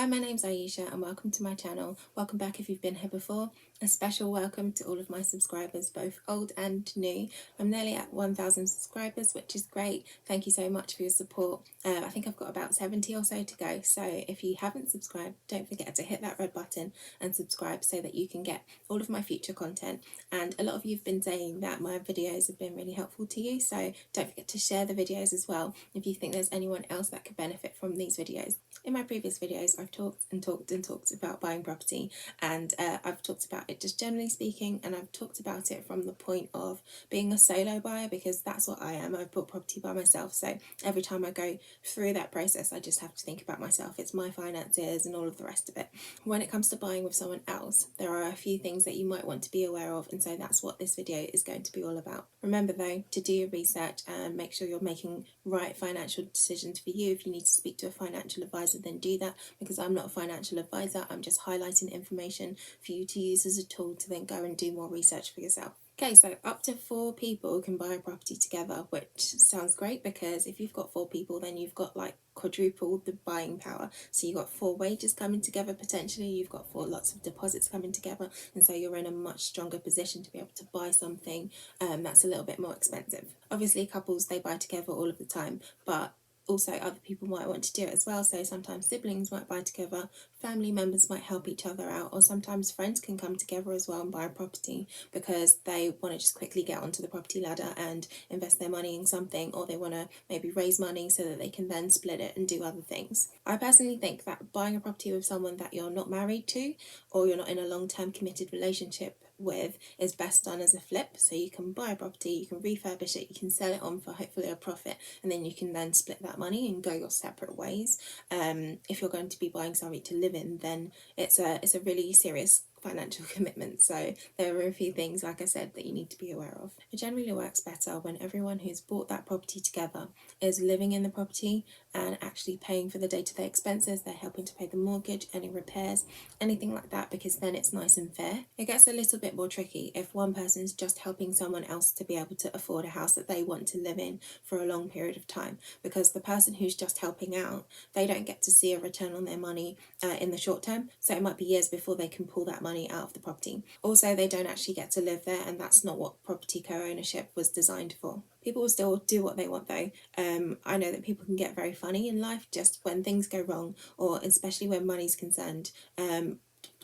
Hi, my name's Aisha and welcome to my channel. Welcome back if you've been here before. A special welcome to all of my subscribers, both old and new. I'm nearly at 1,000 subscribers, which is great. Thank you so much for your support. I think I've got about 70 or so to go. So if you haven't subscribed, don't forget to hit that red button and subscribe so that you can get all of my future content. And a lot of you have been saying that my videos have been really helpful to you. So don't forget to share the videos as well if you think there's anyone else that could benefit from these videos. In my previous videos, I've talked about buying property, and I've talked about it just generally speaking, and I've talked about it from the point of being a solo buyer, because that's what I am. I've bought property by myself, so every time I go through that process, I just have to think about myself. It's my finances and all of the rest of it. When it comes to buying with someone else, there are a few things that you might want to be aware of, and so that's what this video is going to be all about. Remember though, to do your research and make sure you're making right financial decisions for you. If you need to speak to a financial advisor, then do that, because I'm not a financial advisor. I'm just highlighting information for you to use as a tool to then go and do more research for yourself. Okay, so up to 4 people can buy a property together, which sounds great, because if you've got 4 people, then you've got like quadruple the buying power. So you've got 4 wages coming together potentially, you've got 4 lots of deposits coming together, and so you're in a much stronger position to be able to buy something that's a little bit more expensive. Obviously couples, they buy together all of the time, but also other people might want to do it as well. So sometimes siblings might buy together, family members might help each other out, or sometimes friends can come together as well and buy a property because they want to just quickly get onto the property ladder and invest their money in something, or they want to maybe raise money so that they can then split it and do other things. I personally think that buying a property with someone that you're not married to, or you're not in a long-term committed relationship with, is best done as a flip. So you can buy a property, you can refurbish it, you can sell it on for hopefully a profit, and then you can then split that money and go your separate ways. If you're going to be buying something to live in, then it's a really serious financial commitment. So there are a few things, like I said, that you need to be aware of. It generally works better when everyone who's bought that property together is living in the property and actually paying for the day-to-day expenses. They're helping to pay the mortgage, any repairs, anything like that, because then it's nice and fair. It gets a little bit more tricky if one person is just helping someone else to be able to afford a house that they want to live in for a long period of time, because the person who's just helping out, they don't get to see a return on their money in the short term. So it might be years before they can pull that money out of the property. Also, they don't actually get to live there, and that's not what property co-ownership was designed for. People will still do what they want though. I know that people can get very funny in life just when things go wrong, or especially when money's concerned.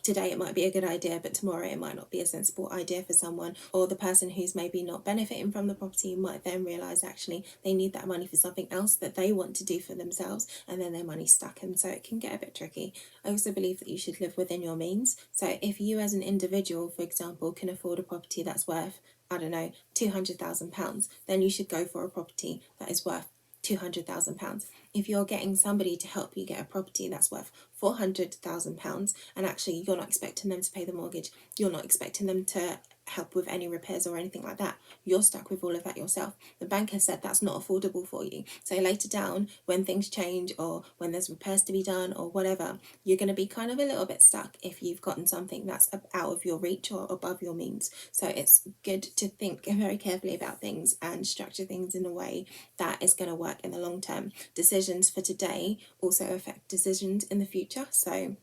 Today it might be a good idea, but tomorrow it might not be a sensible idea for someone, or the person who's maybe not benefiting from the property might then realise actually they need that money for something else that they want to do for themselves, and then their money's stuck, and so it can get a bit tricky. I also believe that you should live within your means. So if you as an individual, for example, can afford a property that's worth, I don't know, £200,000, then you should go for a property that is worth £200,000. If you're getting somebody to help you get a property that's worth £400,000, and actually you're not expecting them to pay the mortgage, you're not expecting them to help with any repairs or anything like that, you're stuck with all of that yourself. The bank has said that's not affordable for you. So later down, when things change, or when there's repairs to be done or whatever, you're going to be kind of a little bit stuck if you've gotten something that's out of your reach or above your means. So it's good to think very carefully about things and structure things in a way that is going to work in the long term. Decisions for today also affect decisions in the future, so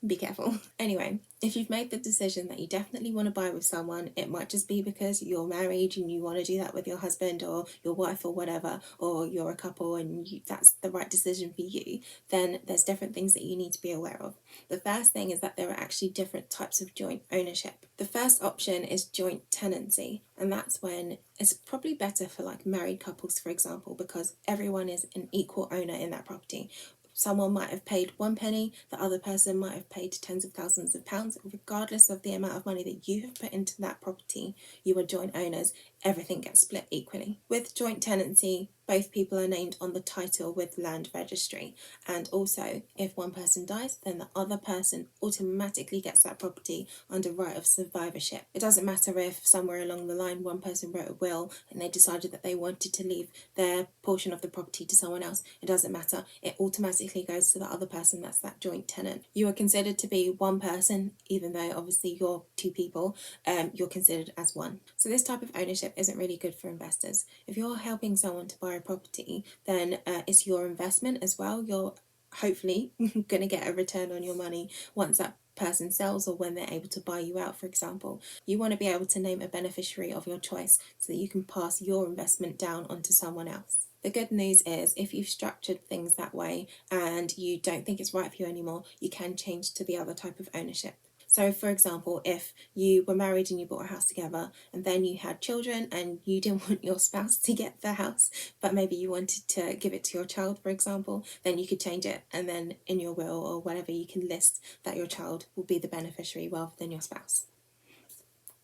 be careful. Anyway, if you've made the decision that you definitely want to buy with someone, it might just be because you're married and you want to do that with your husband or your wife or whatever, or you're a couple and that's the right decision for you, then there's different things that you need to be aware of. The first thing is that there are actually different types of joint ownership. The first option is joint tenancy, and that's when it's probably better for like married couples, for example, because everyone is an equal owner in that property. Someone might have paid 1 penny, the other person might have paid tens of thousands of pounds. Regardless of the amount of money that you have put into that property, you are joint owners. Everything gets split equally. With joint tenancy, both people are named on the title with land registry, and also if one person dies, then the other person automatically gets that property under right of survivorship. It doesn't matter if somewhere along the line one person wrote a will and they decided that they wanted to leave their portion of the property to someone else. It doesn't matter, it automatically goes to the other person that's that joint tenant. You are considered to be one person, even though obviously you're 2 people, you're considered as one. So this type of ownership isn't really good for investors. If you're helping someone to buy a property, then it's your investment as well. You're hopefully going to get a return on your money once that person sells or when they're able to buy you out, for example. You want to be able to name a beneficiary of your choice so that you can pass your investment down onto someone else. The good news is if you've structured things that way and you don't think it's right for you anymore, you can change to the other type of ownership. So, for example, if you were married and you bought a house together and then you had children and you didn't want your spouse to get the house, but maybe you wanted to give it to your child, for example, then you could change it, and then in your will or whatever you can list that your child will be the beneficiary rather than your spouse.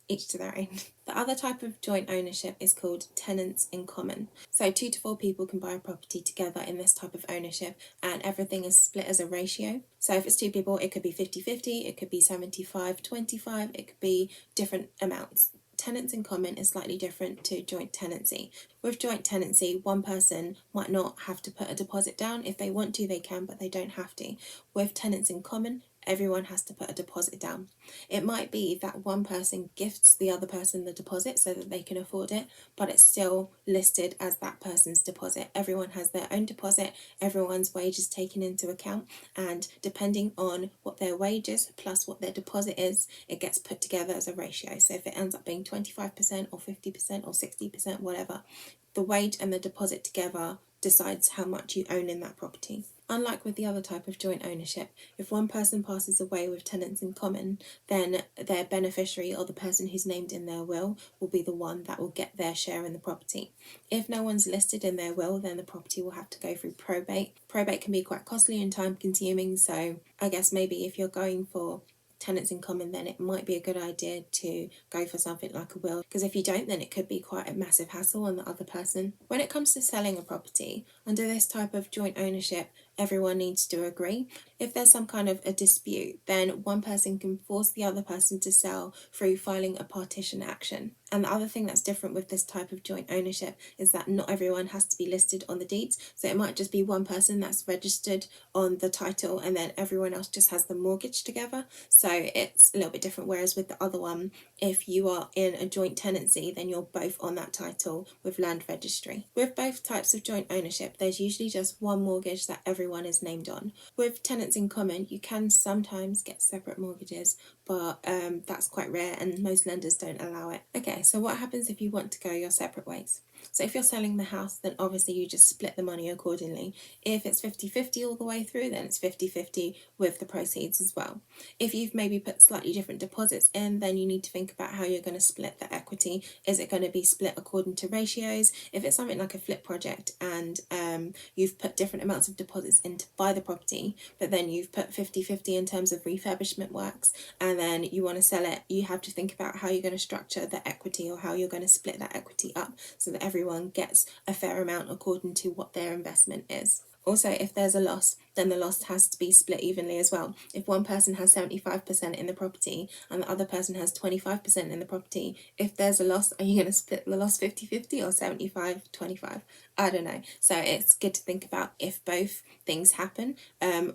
Each to their own. The other type of joint ownership is called tenants in common. So 2 to 4 people can buy a property together in this type of ownership, and everything is split as a ratio. So if it's 2 people, it could be 50-50, it could be 75-25, it could be different amounts. Tenants in common is slightly different to joint tenancy. With joint tenancy, one person might not have to put a deposit down. If they want to, they can, but they don't have to. With tenants in common, everyone has to put a deposit down. It might be that one person gifts the other person the deposit so that they can afford it, but it's still listed as that person's deposit. Everyone has their own deposit, everyone's wage is taken into account, and depending on what their wage is plus what their deposit is, it gets put together as a ratio. So if it ends up being 25% or 50% or 60%, whatever, the wage and the deposit together decides how much you own in that property. Unlike with the other type of joint ownership, if one person passes away with tenants in common, then their beneficiary or the person who's named in their will be the one that will get their share in the property. If no one's listed in their will, then the property will have to go through probate. Probate can be quite costly and time consuming, so I guess maybe if you're going for tenants in common, then it might be a good idea to go for something like a will, because if you don't, then it could be quite a massive hassle on the other person. When it comes to selling a property, under this type of joint ownership, everyone needs to agree. If there's some kind of a dispute, then one person can force the other person to sell through filing a partition action. And the other thing that's different with this type of joint ownership is that not everyone has to be listed on the deeds. So it might just be one person that's registered on the title and then everyone else just has the mortgage together. So it's a little bit different. Whereas with the other one, if you are in a joint tenancy, then you're both on that title with land registry. With both types of joint ownership, there's usually just one mortgage that everyone is named on. With tenants in common, you can sometimes get separate mortgages, but that's quite rare and most lenders don't allow it. Okay, so what happens if you want to go your separate ways? So if you're selling the house, then obviously you just split the money accordingly. If it's 50-50 all the way through, then it's 50-50 with the proceeds as well. If you've maybe put slightly different deposits in, then you need to think about how you're going to split the equity. Is it going to be split according to ratios? If it's something like a flip project and you've put different amounts of deposits in to buy the property, but then you've put 50-50 in terms of refurbishment works, and then you want to sell it, you have to think about how you're going to structure the equity or how you're going to split that equity up so that everyone gets a fair amount according to what their investment is. Also, if there's a loss, then the loss has to be split evenly as well. If one person has 75% in the property and the other person has 25% in the property, if there's a loss, are you going to split the loss 50-50 or 75-25? I don't know. So it's good to think about if both things happen.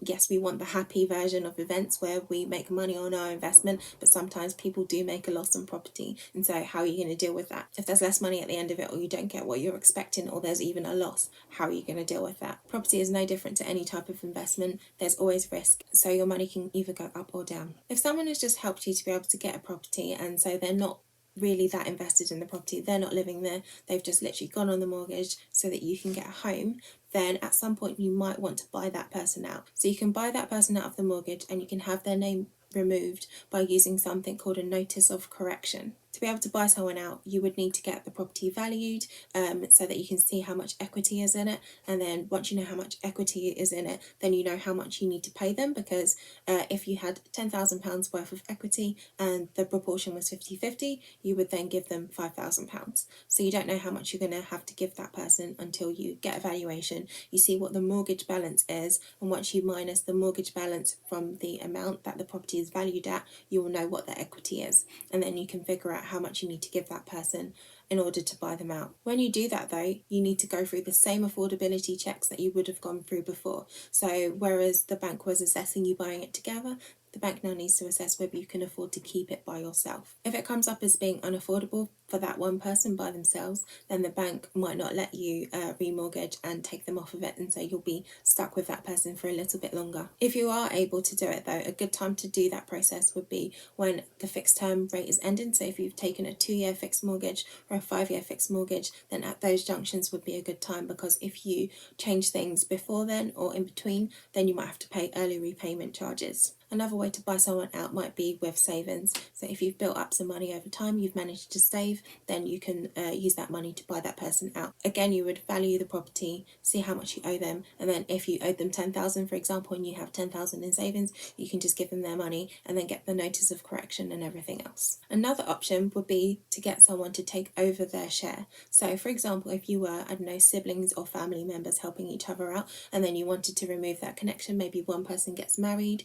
Yes, we want the happy version of events where we make money on our investment, but sometimes people do make a loss on property. And so how are you going to deal with that? If there's less money at the end of it, or you don't get what you're expecting, or there's even a loss, how are you going to deal with that? Property is no different to any type of investment. There's always risk, so your money can either go up or down. If someone has just helped you to be able to get a property, and so they're not really that invested in the property, they're not living there, they've just literally gone on the mortgage so that you can get a home, then at some point you might want to buy that person out. So you can buy that person out of the mortgage and you can have their name removed by using something called a notice of correction. To be able to buy someone out, you would need to get the property valued so that you can see how much equity is in it. And then once you know how much equity is in it, then you know how much you need to pay them, because if you had £10,000 worth of equity and the proportion was 50-50, you would then give them £5,000. So you don't know how much you're going to have to give that person until you get a valuation. You see what the mortgage balance is, and once you minus the mortgage balance from the amount that the property is valued at, you will know what the equity is, and then you can figure out how much you need to give that person in order to buy them out. When you do that though, you need to go through the same affordability checks that you would have gone through before. So whereas the bank was assessing you buying it together, the bank now needs to assess whether you can afford to keep it by yourself. If it comes up as being unaffordable for that one person by themselves, then the bank might not let you remortgage and take them off of it, and so you'll be stuck with that person for a little bit longer. If you are able to do it though, a good time to do that process would be when the fixed term rate is ending. So if you've taken a 2-year fixed mortgage or a 5-year fixed mortgage, then at those junctions would be a good time, because if you change things before then or in between, then you might have to pay early repayment charges. Another way to buy someone out might be with savings. So if you've built up some money over time, you've managed to save, then you can use that money to buy that person out. Again, you would value the property, see how much you owe them, and then if you owed them 10,000, for example, and you have 10,000 in savings, you can just give them their money and then get the notice of correction and everything else. Another option would be to get someone to take over their share. So for example, if you were, I don't know, siblings or family members helping each other out, and then you wanted to remove that connection, maybe one person gets married,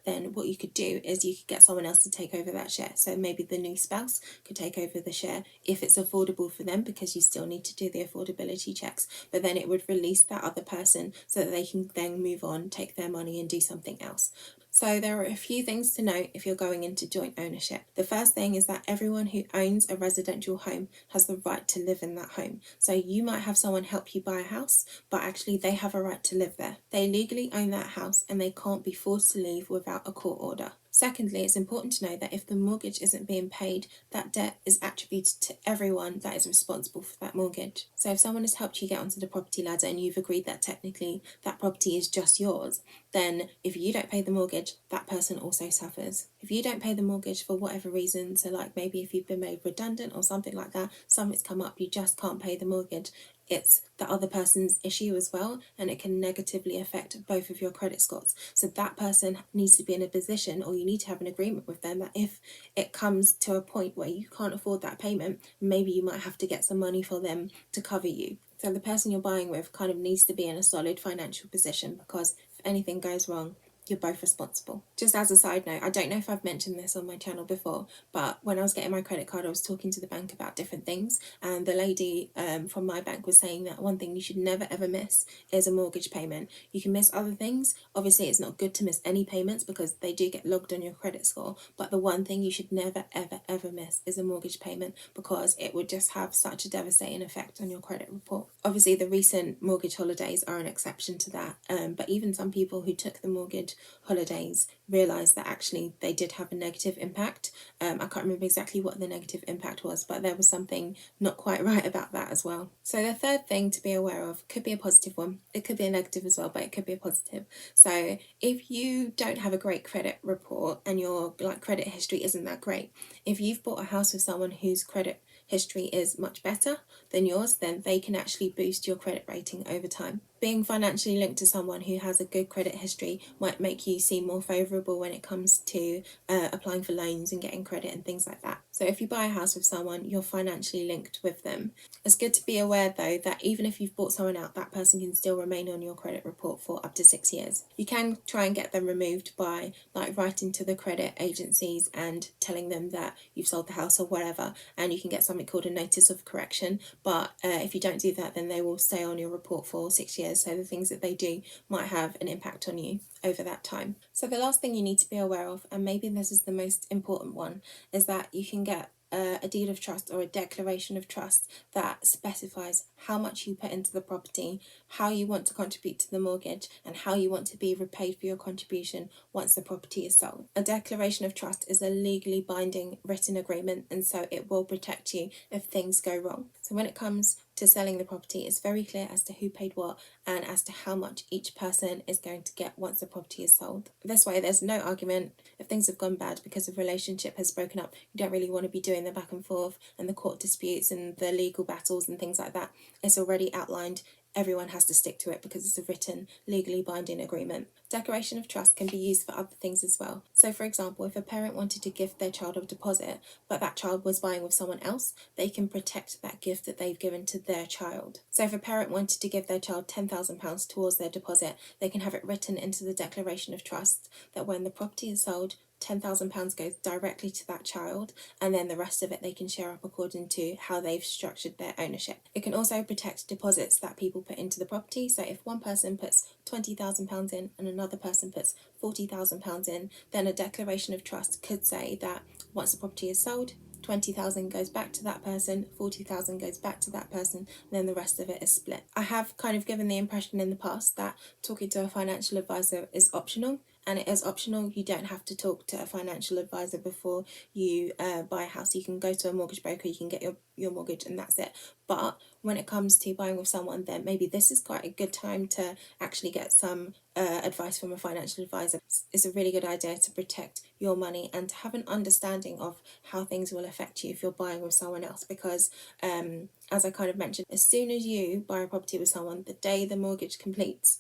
then what you could do is you could get someone else to take over that share. So maybe the new spouse could take over the share if it's affordable for them, because you still need to do the affordability checks, but then it would release that other person so that they can then move on, take their money and do something else. So there are a few things to note if you're going into joint ownership. The first thing is that everyone who owns a residential home has the right to live in that home. So you might have someone help you buy a house, but actually they have a right to live there. They legally own that house and they can't be forced to leave without a court order. Secondly, it's important to know that if the mortgage isn't being paid, that debt is attributed to everyone that is responsible for that mortgage. So if someone has helped you get onto the property ladder and you've agreed that technically that property is just yours, then if you don't pay the mortgage, that person also suffers. If you don't pay the mortgage for whatever reason, so like maybe if you've been made redundant or something like that, something's come up, you just can't pay the mortgage, it's the other person's issue as well, and it can negatively affect both of your credit scores. So that person needs to be in a position, or you need to have an agreement with them, that if it comes to a point where you can't afford that payment, maybe you might have to get some money for them to cover you. So the person you're buying with kind of needs to be in a solid financial position, because if anything goes wrong, you're both responsible. Just as a side note, I don't know if I've mentioned this on my channel before, but when I was getting my credit card, I was talking to the bank about different things, and the lady from my bank was saying that one thing you should never ever miss is a mortgage payment. You can miss other things. Obviously, it's not good to miss any payments because they do get logged on your credit score, but the one thing you should never ever ever miss is a mortgage payment, because it would just have such a devastating effect on your credit report. Obviously, the recent mortgage holidays are an exception to that, but even some people who took the mortgage holidays realised that actually they did have a negative impact. I can't remember exactly what the negative impact was, but there was something not quite right about that as well. So the third thing to be aware of could be a positive one. It could be a negative as well, but it could be a positive. So if you don't have a great credit report and your credit history isn't that great, if you've bought a house with someone whose credit history is much better than yours, then they can actually boost your credit rating over time. Being financially linked to someone who has a good credit history might make you seem more favourable when it comes to applying for loans and getting credit and things like that. So if you buy a house with someone, you're financially linked with them. It's good to be aware though that even if you've bought someone out, that person can still remain on your credit report for up to 6 years. You can try and get them removed by writing to the credit agencies and telling them that you've sold the house or whatever, and you can get something called a notice of correction. But if you don't do that, then they will stay on your report for 6 years. So the things that they do might have an impact on you over that time. So the last thing you need to be aware of, and maybe this is the most important one, is that you can get a deed of trust or a declaration of trust that specifies how much you put into the property, how you want to contribute to the mortgage, and how you want to be repaid for your contribution once the property is sold. A declaration of trust is a legally binding written agreement, and so it will protect you if things go wrong. So when it comes to selling the property, it's very clear as to who paid what and as to how much each person is going to get once the property is sold. This way there's no argument. If things have gone bad because a relationship has broken up, you don't really want to be doing the back and forth and the court disputes and the legal battles and things like that. It's already outlined. Everyone has to stick to it because it's a written, legally binding agreement. Declaration of trust can be used for other things as well. So for example, if a parent wanted to give their child a deposit, but that child was buying with someone else, they can protect that gift that they've given to their child. So if a parent wanted to give their child £10,000 towards their deposit, they can have it written into the declaration of trust that when the property is sold, £10,000 goes directly to that child, and then the rest of it they can share up according to how they've structured their ownership. It can also protect deposits that people put into the property. So if one person puts £20,000 in and another person puts £40,000 in, then a declaration of trust could say that once the property is sold, 20,000 goes back to that person, 40,000 goes back to that person, and then the rest of it is split. I have kind of given the impression in the past that talking to a financial advisor is optional, and it is optional. You don't have to talk to a financial advisor before you buy a house. You can go to a mortgage broker, you can get your mortgage, and that's it. But when it comes to buying with someone, then maybe this is quite a good time to actually get some advice from a financial advisor. It's a really good idea to protect your money and to have an understanding of how things will affect you if you're buying with someone else, because as I kind of mentioned, as soon as you buy a property with someone, the day the mortgage completes,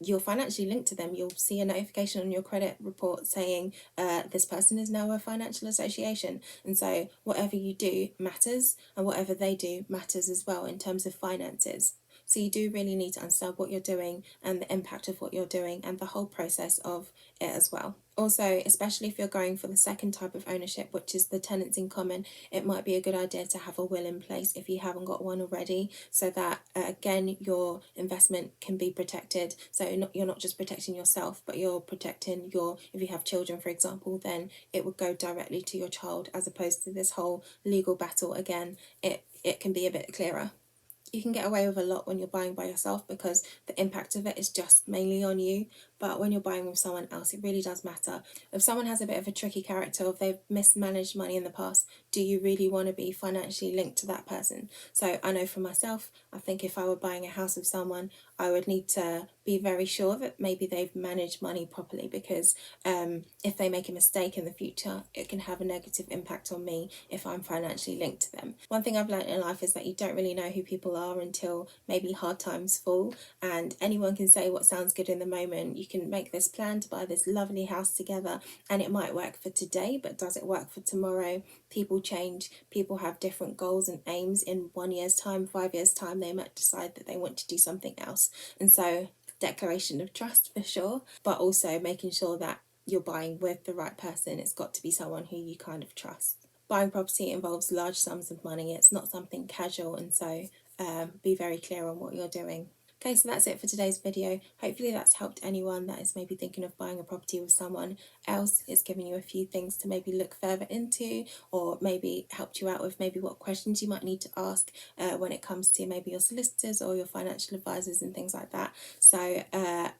you're financially linked to them. You'll see a notification on your credit report saying this person is now a financial association, and so whatever you do matters, and whatever they do matters as well in terms of finances. So you do really need to understand what you're doing and the impact of what you're doing and the whole process of it as well. Also, especially if you're going for the second type of ownership, which is the tenants in common, it might be a good idea to have a will in place if you haven't got one already, so that again your investment can be protected. So you're not just protecting yourself, but you're protecting if you have children, for example, then it would go directly to your child, as opposed to this whole legal battle again. It can be a bit clearer. You can get away with a lot when you're buying by yourself because the impact of it is just mainly on you. But when you're buying with someone else, it really does matter. If someone has a bit of a tricky character, or if they've mismanaged money in the past, do you really want to be financially linked to that person? So I know for myself, I think if I were buying a house with someone, I would need to be very sure that maybe they've managed money properly, because if they make a mistake in the future, it can have a negative impact on me if I'm financially linked to them. One thing I've learned in life is that you don't really know who people are until maybe hard times fall, and anyone can say what sounds good in the moment. You can make this plan to buy this lovely house together, and it might work for today, but does it work for tomorrow? People change, people have different goals and aims. In 1 year's time, 5 years' time, they might decide that they want to do something else. And so declaration of trust for sure, but also making sure that you're buying with the right person. It's got to be someone who you kind of trust. Buying property involves large sums of money. It's not something casual, and so be very clear on what you're doing. Okay, so that's it for today's video. Hopefully that's helped anyone that is maybe thinking of buying a property with someone else. It's given you a few things to maybe look further into, or maybe helped you out with maybe what questions you might need to ask when it comes to maybe your solicitors or your financial advisors and things like that. So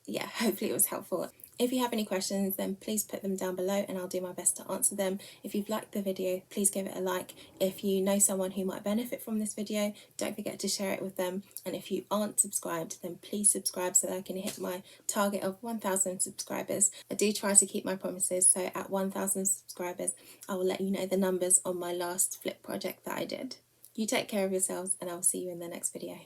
yeah, hopefully it was helpful. If you have any questions, then please put them down below and I'll do my best to answer them. If you've liked the video, please give it a like. If you know someone who might benefit from this video, don't forget to share it with them. And if you aren't subscribed, then please subscribe so that I can hit my target of 1,000 subscribers. I do try to keep my promises, so at 1,000 subscribers, I will let you know the numbers on my last flip project that I did. You take care of yourselves, and I'll see you in the next video.